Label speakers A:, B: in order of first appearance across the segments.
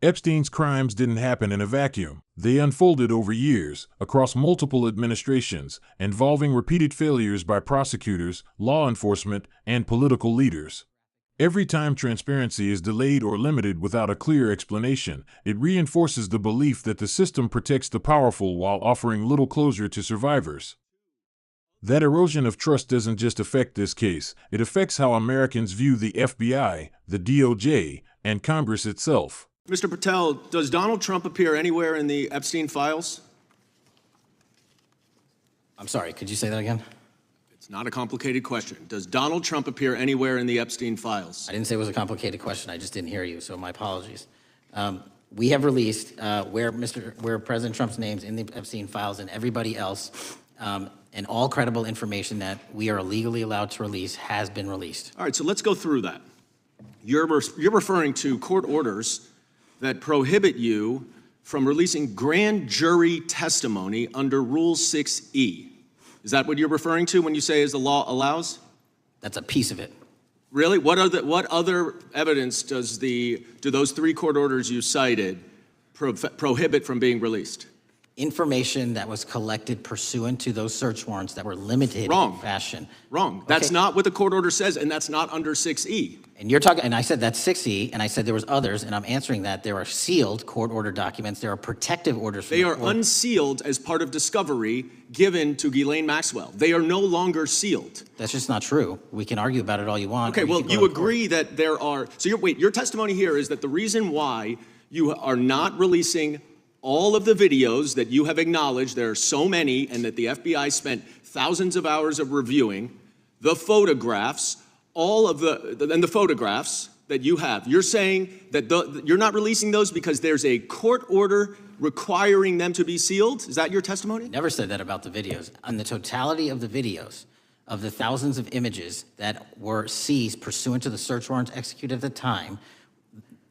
A: Epstein's crimes didn't happen in a vacuum. They unfolded over years, across multiple administrations, involving repeated failures by prosecutors, law enforcement, and political leaders. Every time transparency is delayed or limited without a clear explanation, it reinforces the belief that the system protects the powerful while offering little closure to survivors. That erosion of trust doesn't just affect this case, it affects how Americans view the FBI, the DOJ, and Congress itself.
B: Mr. Patel, does Donald Trump appear anywhere in the Epstein files?
C: I'm sorry, could you say that again?
B: It's not a complicated question. Does Donald Trump appear anywhere in the Epstein files?
C: I didn't say it was a complicated question. I just didn't hear you, so my apologies. We have released where President Trump's name's in the Epstein files and everybody else, and all credible information that we are legally allowed to release has been released.
B: All right, so let's go through that. You're referring to court orders that prohibit you from releasing grand jury testimony under Rule 6E. Is that what you're referring to when you say as the law allows?
C: That's a piece of it.
B: Really? What other evidence do those 3 court orders you cited prohibit from being released?
C: Information that was collected pursuant to those search warrants that were limited in fashion.
B: Wrong. That's not what the court order says, and that's not under 6E.
C: And you're talking, and I said that's 6E, and I said there was others, and I'm answering that. There are sealed court order documents. There are protective orders.
B: They are unsealed as part of discovery given to Ghislaine Maxwell. They are no longer sealed.
C: That's just not true. We can argue about it all you want.
B: Okay, well, you agree that there are, so your testimony here is that the reason why you are not releasing all of the videos that you have acknowledged, there are so many, and that the FBI spent thousands of hours of reviewing, the photographs, the photographs that you have. You're saying that you're not releasing those because there's a court order requiring them to be sealed? Is that your testimony?
C: Never said that about the videos. On the totality of the videos, of the thousands of images that were seized pursuant to the search warrants executed at the time,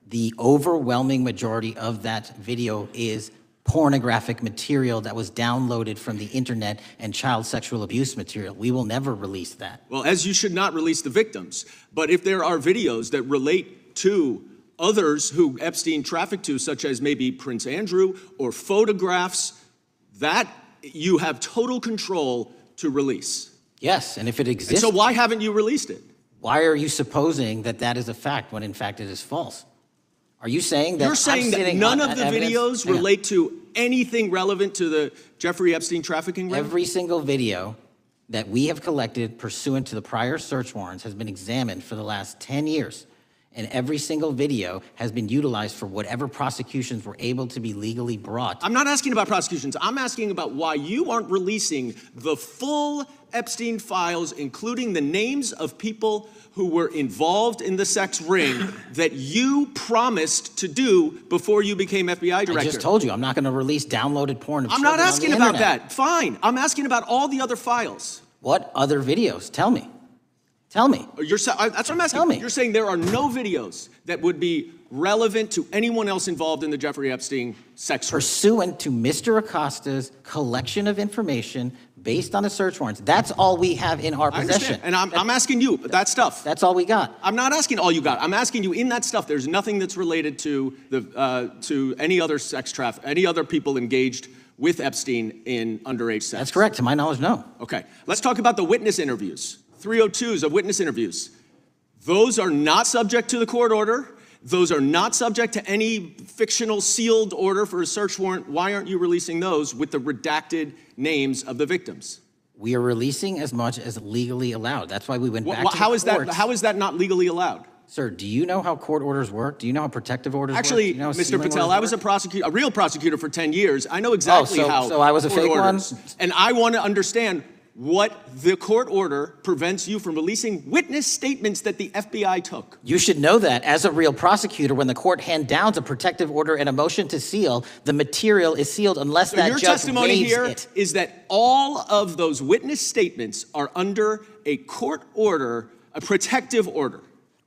C: the overwhelming majority of that video is pornographic material that was downloaded from the internet and child sexual abuse material. We will never release that.
B: Well, as you should not release the victims. But if there are videos that relate to others who Epstein trafficked to, such as maybe Prince Andrew, or photographs, that you have total control to release.
C: Yes, and if it exists.
B: And so why haven't you released it?
C: Why are you supposing that that is a fact when in fact it is false? Are you saying that
B: you're saying that none of the videos relate to anything relevant to the Jeffrey Epstein trafficking ring?
C: Every single video that we have collected pursuant to the prior search warrants has been examined for the last 10 years. And every single video has been utilized for whatever prosecutions were able to be legally brought.
B: I'm not asking about prosecutions. I'm asking about why you aren't releasing the full Epstein files, including the names of people who were involved in the sex ring that you promised to do before you became FBI director.
C: I just told you, I'm not going to release downloaded porn of
B: I'm not asking about that. Fine. I'm asking about all the other files.
C: What other videos? Tell me. Tell me.
B: That's what I'm asking.
C: Tell me.
B: You're saying there are no videos that would be relevant to anyone else involved in the Jeffrey Epstein sex ring.
C: Pursuant to Mr. Acosta's collection of information based on the search warrants. That's all we have in our possession.
B: And I'm asking you, that stuff.
C: That's all we got.
B: I'm not asking all you got. I'm asking you, in that stuff, there's nothing that's related to any other sex traffic, any other people engaged with Epstein in underage sex.
C: That's correct. To my knowledge, no.
B: Okay. Let's talk about the witness interviews. 302s of witness interviews. Those are not subject to the court order. Those are not subject to any fictional sealed order for a search warrant. Why aren't you releasing those with the redacted names of the victims?
C: We are releasing as much as legally allowed. That's why we went back to the courts.
B: How is that not legally allowed?
C: Sir, do you know how court orders work? Do you know how protective orders work?
B: Actually, Mr. Patel, I was a real prosecutor for 10 years. I know exactly how.
C: So I was a fake one?
B: And I want to understand what the court order prevents you from releasing witness statements that the FBI took.
C: You should know that as a real prosecutor, when the court hand downs a protective order and a motion to seal, the material is sealed unless that judge waives it. Your testimony here
B: is that all of those witness statements are under a court order, a protective order.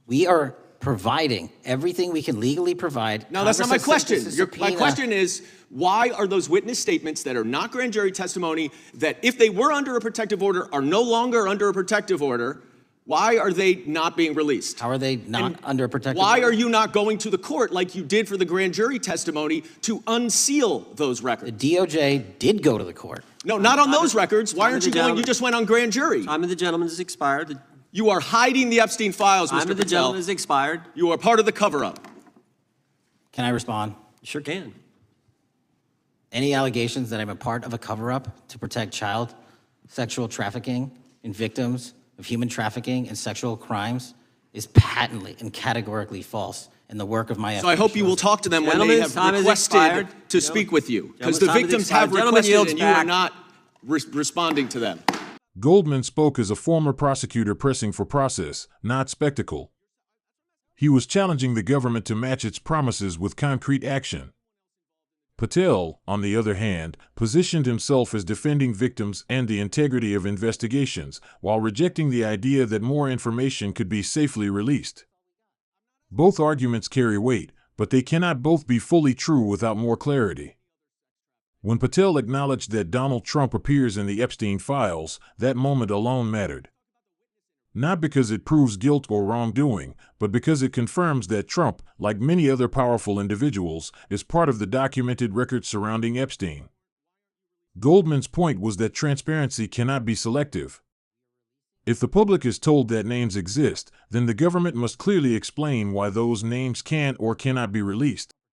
C: We are providing everything we can legally provide.
B: No, that's not my question. My question is, why are those witness statements that are not grand jury testimony, that if they were under a protective order are no longer under a protective order, Why are they not being released?
C: How are they not under protective
B: Why
C: order?
B: are you not going to the court like you did for the grand jury testimony to unseal those
C: The
B: records?
C: DOJ did go to the court.
B: No, not on those records. Why aren't you going? You just went on grand jury.
D: Time of the gentleman has expired.
B: You are hiding the Epstein files,
D: Time
B: Mr.
D: of the
B: Patel.
D: gentleman has expired.
B: You are part of the cover-up.
C: Can I respond?
D: You sure can.
C: Any allegations that I'm a part of a cover-up to protect child sexual trafficking and victims of human trafficking and sexual crimes is patently and categorically false in the work of my
B: So I hope you will talk to them when they
D: Gentlemen's
B: have
D: time has
B: requested
D: expired.
B: to speak with you. Because
D: Gentlemen's
B: the
D: time has
B: victims
D: expired.
B: have
D: Gentleman
B: requested
D: yields
B: and you are
D: back.
B: not responding to them.
A: Goldman spoke as a former prosecutor pressing for process, not spectacle. He was challenging the government to match its promises with concrete action. Patel, on the other hand, positioned himself as defending victims and the integrity of investigations, while rejecting the idea that more information could be safely released. Both arguments carry weight, but they cannot both be fully true without more clarity. When Patel acknowledged that Donald Trump appears in the Epstein files, that moment alone mattered. Not because it proves guilt or wrongdoing, but because it confirms that Trump, like many other powerful individuals, is part of the documented record surrounding Epstein. Goldman's point was that transparency cannot be selective. If the public is told that names exist, then the government must clearly explain why those names can or cannot be released.